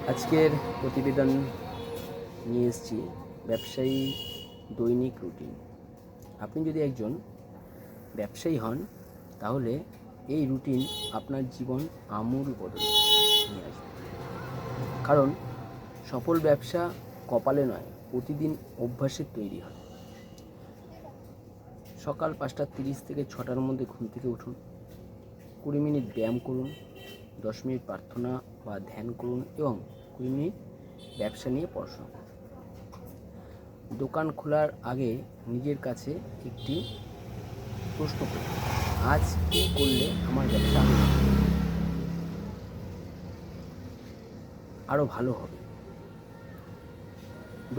আজকের প্রতিবেদন নিয়ে এসেছি ব্যবসায়ী দৈনিক রুটিন। আপনি যদি একজন ব্যবসায়ী হন তাহলে এই রুটিন আপনার জীবন আমূল বদল নিয়ে আসবে। কারণ সফল ব্যবসা কপালে নয়, প্রতিদিন অভ্যাসে তৈরি হয়। সকাল 5:30 থেকে 6টার মধ্যে ঘুম থেকে উঠুন, 20 মিনিট ব্যায়াম করুন, 10 মিনিট প্রার্থনা বা ধ্যান করুন এবং 20 মিনিট ব্যবসা নিয়ে পড়াশোনা করুন। দোকান খোলার আগে নিজের কাছে একটি প্রশ্ন করুন, আজ কী করলে আমার ব্যবসা আরও ভালো হবে।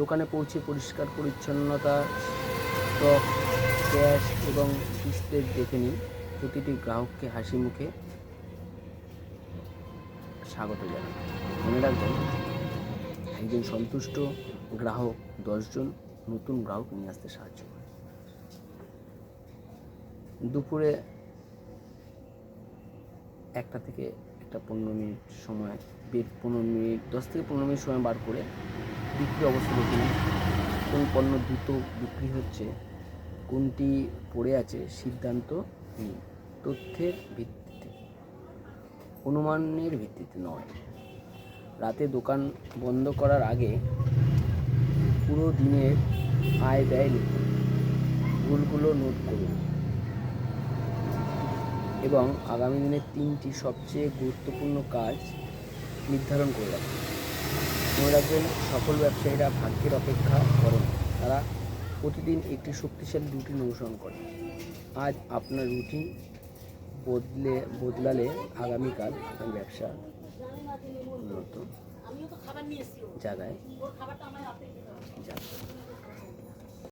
দোকানে পৌঁছে পরিষ্কার পরিচ্ছন্নতা, স্টক, ক্যাশ এবং ডিসপ্লে দেখে নিন। প্রতিটি গ্রাহককে হাসি মুখে স্বাগত জানান। মনে রাখবেন, একজন সন্তুষ্ট গ্রাহক 10 জন নতুন গ্রাহক নিয়ে আসতে সাহায্য করে। দুপুরে 1টা থেকে 15 মিনিট সময় 10 থেকে 15 মিনিট সময় বার করে বিক্রি অবস্থা দেখে নিন। কোন পণ্য দ্রুত বিক্রি হচ্ছে, কোনটি পড়ে আছে সিদ্ধান্ত নিন। তথ্যের ভিত্তিতে, অনুমানের ভিত্তিতে নয়। রাতে দোকান বন্ধ করার আগে পুরো দিনের আয় ব্যয় লিখুন, ভুলগুলো নোট করুন এবং আগামী দিনের 3টি সবচেয়ে গুরুত্বপূর্ণ কাজ নির্ধারণ করে রাখুন। মনে রাখবেন, সফল ব্যবসায়ীরা ভাগ্যের অপেক্ষা করেন, তারা প্রতিদিন একটি শক্তিশালী রুটিন অনুসরণ করে। আজ আপনার রুটিন বদলালে আগামীকাল আপনার ব্যবসা উন্নত জায়গায়